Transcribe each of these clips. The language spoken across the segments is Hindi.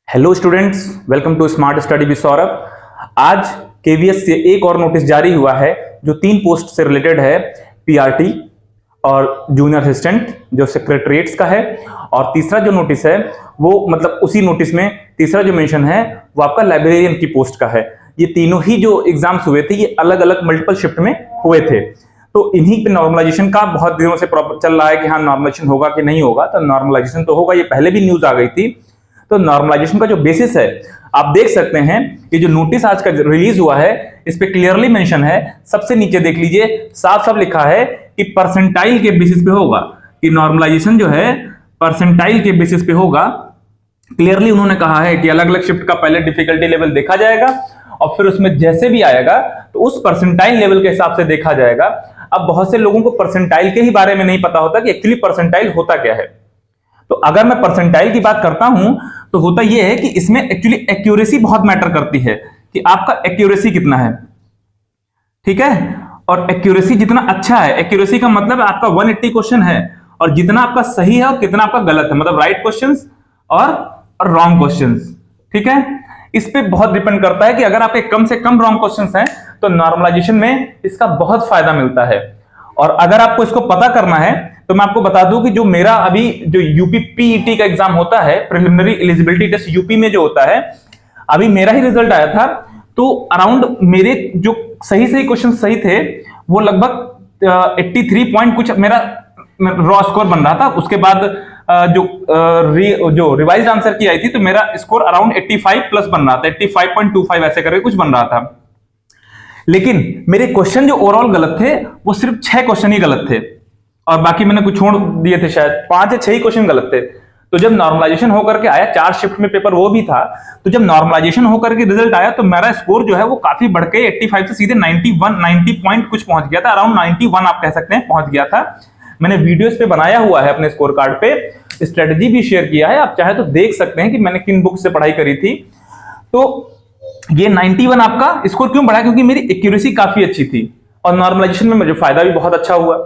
Hello students, welcome to smart study with Saurabh. KVS केवीएस से एक और नोटिस जारी हुआ है जो 3 पोस्ट से रिलेटेड है, पीआरटी और जूनियर असिस्टेंट जो सेक्रेटरीट्स का है। और तीसरा जो नोटिस है वो मतलब उसी नोटिस में तीसरा जो मेंशन है वो आपका लाइब्रेरियन की पोस्ट का है। ये तीनों ही जो एग्जाम्स हुए थे ये अलग अलग मल्टीपल शिफ्ट में हुए थे, तो इन्हीं पे नॉर्मलाइजेशन का बहुत दिनों से प्रॉब्लम चल रहा है कि हाँ नॉर्मलाइजेशन होगा कि नहीं होगा। तो नॉर्मलाइजेशन तो होगा, ये पहले भी न्यूज आ गई थी। तो नॉर्मलाइजेशन का जो बेसिस है आप देख सकते हैं कि जो नोटिस आज का रिलीज हुआ है इस पे क्लियरली मेंशन है। सबसे नीचे देख लीजिए, साफ साफ लिखा है कि परसेंटाइल के बेसिस पे होगा, कि नॉर्मलाइजेशन जो है परसेंटाइल के बेसिस पे होगा। क्लियरली उन्होंने कहा है कि अलग अलग शिफ्ट का पहले डिफिकल्टी लेवल देखा जाएगा और फिर उसमें जैसे भी आएगा तो उस परसेंटाइल लेवल के हिसाब से देखा जाएगा। अब बहुत से लोगों को परसेंटाइल के ही बारे में नहीं पता होता कि एक्चुअली परसेंटाइल होता क्या है। तो अगर मैं परसेंटाइल की बात करता हूं तो होता यह है कि इसमें एक्चुअली एक्यूरेसी बहुत मैटर करती है कि आपका एक्यूरेसी कितना है, ठीक है। और एक्यूरेसी जितना अच्छा है, एक्यूरेसी का मतलब आपका 180 क्वेश्चन है और जितना आपका सही है और कितना आपका गलत है, मतलब राइट क्वेश्चंस और रॉन्ग क्वेश्चंस, ठीक है। इस पे बहुत डिपेंड करता है कि अगर आपके कम से कम रॉन्ग क्वेश्चंस हैं तो नॉर्मलाइजेशन में इसका बहुत फायदा मिलता है। और अगर आपको इसको पता करना है तो मैं आपको बता दूं कि जो मेरा अभी जो यूपी पीईटी का एग्जाम होता है, प्रिलिमिनरी एलिजिबिलिटी टेस्ट यूपी में जो होता है, अभी मेरा ही रिजल्ट आया था। तो अराउंड मेरे जो सही क्वेश्चन सही थे वो लगभग 83 पॉइंट कुछ मेरा रॉ स्कोर बन रहा था। उसके बाद जो रिवाइज्ड आंसर की आई थी तो मेरा स्कोर अराउंड 85 प्लस बन रहा था, 85.25 ऐसे करके कुछ बन रहा था। लेकिन मेरे क्वेश्चन जो ओवरऑल गलत थे वो सिर्फ 6 क्वेश्चन ही गलत थे और बाकी मैंने कुछ छोड़ दिए थे, शायद 5 या 6 ही क्वेश्चन गलत थे। तो जब नॉर्मलाइजेशन होकर के आया, 4 शिफ्ट में पेपर वो भी था, तो जब नॉर्मलाइजेशन होकर के रिजल्ट आया तो मेरा स्कोर जो है वो काफी बढ़ के 85 से सीधे 90 पॉइंट कुछ पहुंच गया था, अराउंड 91 आप कह सकते हैं पहुंच गया था। मैंने वीडियोस पे बनाया हुआ है अपने स्कोर कार्ड पे, स्ट्रेटजी भी शेयर किया है, आप चाहे तो देख सकते हैं कि मैंने किन बुक से पढ़ाई करी थी। तो ये 91 आपका स्कोर क्यों बढ़ा, क्योंकि मेरी एक्यूरेसी काफी अच्छी थी और नॉर्मलाइजेशन में मुझे फायदा भी बहुत अच्छा हुआ।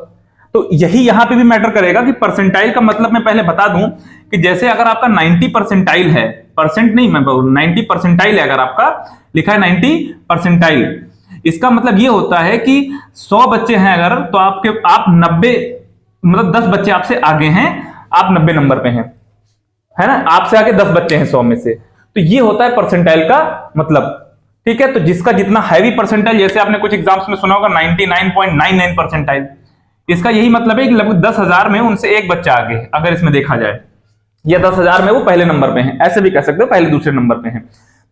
तो यही यहां पे भी मैटर करेगा कि परसेंटाइल का मतलब मैं पहले बता दूं कि जैसे अगर आपका 90 परसेंटाइल है, परसेंट नहीं मैं 90 परसेंटाइल है, अगर आपका लिखा है 90 परसेंटाइल, इसका मतलब ये होता है कि 100 बच्चे हैं अगर, तो आप 90 मतलब 10 बच्चे आपसे आगे हैं, आप 90 नंबर पे हैं, है ना। आपसे आगे 10 बच्चे हैं 100 में से, तो ये होता है परसेंटाइल का मतलब, ठीक है। तो जिसका जितना हैवी परसेंटाइल, जैसे आपने कुछ एग्जाम्स में सुना होगा 99.99 परसेंटाइल, इसका यही मतलब है कि लगभग 10,000 में उनसे एक बच्चा आगे है अगर इसमें देखा जाए, या 10,000 में वो पहले नंबर पे हैं, ऐसे भी कह सकते हो, पहले दूसरे नंबर पे हैं।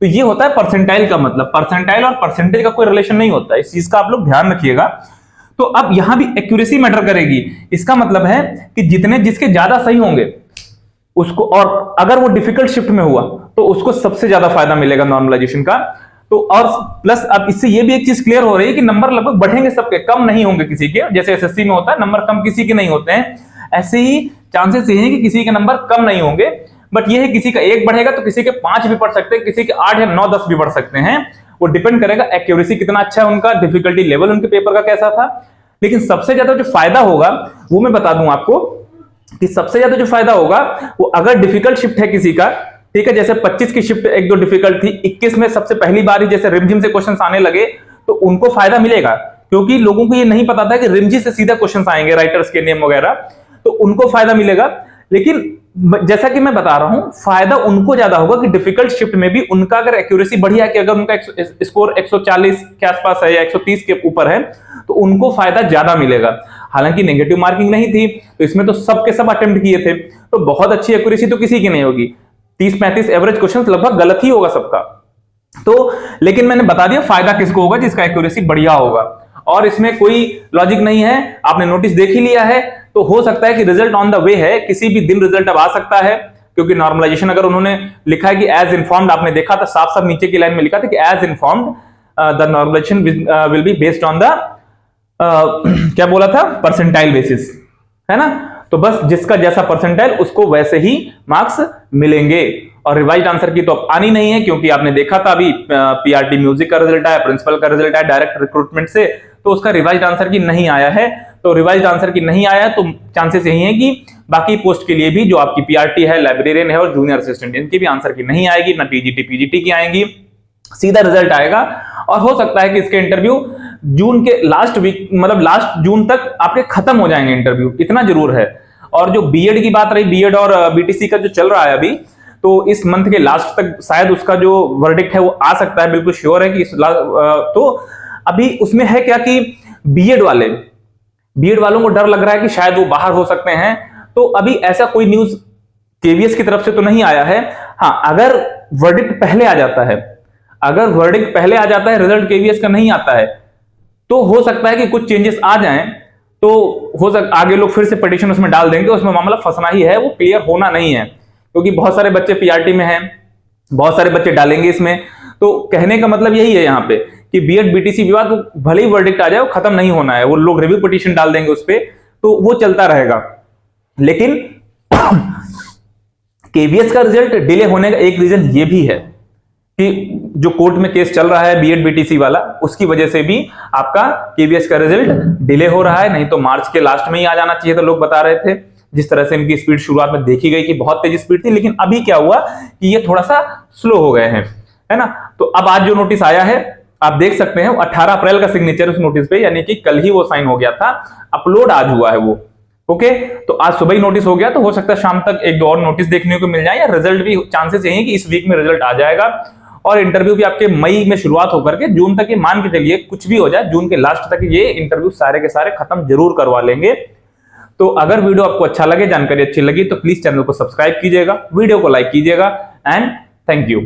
तो ये होता है परसेंटाइल का मतलब। परसेंटाइल और परसेंटेज का कोई रिलेशन नहीं होता, इस चीज का आप लोग ध्यान रखिएगा। तो अब यहां भी एक्यूरेसी मैटर करेगी। इसका मतलब है कि जिसके ज्यादा सही होंगे उसको, और अगर वो डिफिकल्ट शिफ्ट में हुआ तो उसको सबसे ज्यादा फायदा मिलेगा नॉर्मलाइजेशन का। तो और प्लस अब इससे ये भी एक चीज क्लियर हो रही है कि नंबर लगभग बढ़ेंगे सबके, कम नहीं होंगे किसी के। जैसे एसएससी में होता है नंबर कम किसी के नहीं होते हैं, ऐसे ही चांसेस ये हैं कि किसी के नंबर कम नहीं होंगे। बट ये है किसी का 1 बढ़ेगा तो किसी के 5 भी बढ़ सकते हैं, किसी के 8 या 9 10 भी बढ़ सकते हैं। वो डिपेंड करेगा एक्यूरेसी कितना अच्छा है उनका, डिफिकल्टी लेवल उनके पेपर का कैसा था। लेकिन सबसे ज्यादा जो फायदा होगा वो मैं बता दूं आपको कि सबसे ज्यादा जो फायदा होगा वो अगर डिफिकल्ट शिफ्ट है किसी का, ठीक है। जैसे 25 की शिफ्ट एक दो डिफिकल्ट थी, 21 में सबसे पहली बार ही जैसे रिमझिम से क्वेश्चंस आने लगे तो उनको फायदा मिलेगा, क्योंकि लोगों को ये नहीं पता था कि रिमझिम से सीधा क्वेश्चंस आएंगे, राइटर्स के नेम वगैरह, तो उनको फायदा मिलेगा। लेकिन जैसा कि मैं बता रहा हूं, फायदा उनको ज्यादा होगा कि डिफिकल्ट शिफ्ट में भी उनका अगर एक्यूरेसी बढ़िया है, कि अगर उनका स्कोर 140 के आसपास है या 130 के ऊपर है तो उनको फायदा ज्यादा मिलेगा। हालांकि नेगेटिव मार्किंग नहीं थी तो इसमें तो सबके सब अटेम्प्ट किए थे, तो बहुत अच्छी एक्यूरेसी तो किसी की नहीं होगी। 30-35 एवरेज क्वेश्चन लगभग गलत ही होगा सबका। तो लेकिन मैंने बता दिया फायदा किसको होगा, जिसका एक्यूरेसी बढ़िया होगा। और इसमें कोई लॉजिक नहीं है, आपने नोटिस देख ही लिया है तो हो सकता है कि रिजल्ट ऑन द वे है, किसी भी दिन रिजल्ट अब आ सकता है। क्योंकि नॉर्मलाइजेशन अगर उन्होंने लिखा है कि एज इन्फॉर्म्ड, आपने देखा था साफ साफ नीचे की लाइन में लिखा था कि as informed the normalisation will be based on the क्या बोला था, परसेंटाइल बेसिस, है ना। तो बस जिसका जैसा परसेंटाइल उसको वैसे ही मार्क्स मिलेंगे। और रिवाइज्ड आंसर की तो अब आनी नहीं है, क्योंकि आपने देखा था अभी पीआरटी म्यूजिक का रिजल्ट आया, प्रिंसिपल का रिजल्ट आया डायरेक्ट रिक्रूटमेंट से, तो उसका रिवाइज्ड आंसर की नहीं आया है। तो रिवाइज्ड आंसर की नहीं आया तो चांसेस यही है कि बाकी पोस्ट के लिए भी जो आपकी पीआरटी है, लाइब्रेरियन है और जूनियर असिस्टेंट, इनकी भी आंसर की नहीं आएगी, ना टीजीटी पीजीटी की आएंगी, सीधा रिजल्ट आएगा। और हो सकता है कि इसके इंटरव्यू जून के लास्ट वीक, मतलब लास्ट जून तक आपके खत्म हो जाएंगे इंटरव्यू, इतना जरूर है। और जो बीएड की बात रही, बीएड और बीटीसी का जो चल रहा है अभी, तो इस मंथ के लास्ट तक शायद उसका जो वर्डिक्ट है वो आ सकता है, बिल्कुल श्योर है कि तो अभी उसमें है क्या कि बीएड वालों को डर लग रहा है कि शायद वो बाहर हो सकते हैं। तो अभी ऐसा कोई न्यूज केवीएस की तरफ से तो नहीं आया है। हाँ, अगर वर्डिक्ट पहले आ जाता है, रिजल्ट केवीएस का नहीं आता है, तो हो सकता है कि कुछ चेंजेस आ जाएं, तो आगे लोग फिर से पिटीशन उसमें डाल देंगे, उसमें मामला फंसना ही है, वो क्लियर होना नहीं है, क्योंकि बहुत सारे बच्चे पीआरटी में हैं, बहुत सारे बच्चे डालेंगे इसमें। तो कहने का मतलब यही है यहाँ पे कि बीएड बीटीसी विवाद भले ही वर्डिक्ट आ जाए, वो खत्म नहीं होना है, वो लोग रिव्यू पिटीशन डाल देंगे उस पर, तो वो चलता रहेगा। लेकिन केवीएस का रिजल्ट डिले होने का एक रीजन ये भी है कि जो कोर्ट में केस चल रहा है बीएड बीटीसी वाला, उसकी वजह से भी आपका केवीएस का रिजल्ट डिले हो रहा है। नहीं तो मार्च के लास्ट में ही आ जाना चाहिए था, लोग बता रहे थे। जिस तरह से इनकी स्पीड शुरुआत में देखी गई कि बहुत तेज स्पीड थी, लेकिन अभी क्या हुआ कि ये थोड़ा सा स्लो हो गए हैं, है ना। तो अब आज जो नोटिस आया है आप देख सकते हैं, 18 अप्रैल का सिग्नेचर उस नोटिस पे, यानी कि कल ही वो साइन हो गया था, अपलोड आज हुआ है वो। ओके, तो आज सुबह ही नोटिस हो गया, तो हो सकता है शाम तक एक दो और नोटिस देखने को मिल जाए, या रिजल्ट भी चांसेस यही कि इस वीक में रिजल्ट आ जाएगा। और इंटरव्यू भी आपके मई में शुरुआत होकर के जून तक, ये मान के चलिए कुछ भी हो जाए, जून के लास्ट तक ये इंटरव्यू सारे के सारे खत्म जरूर करवा लेंगे। तो अगर वीडियो आपको अच्छा लगे, जानकारी अच्छी लगी, तो प्लीज चैनल को सब्सक्राइब कीजिएगा, वीडियो को लाइक कीजिएगा, एंड थैंक यू।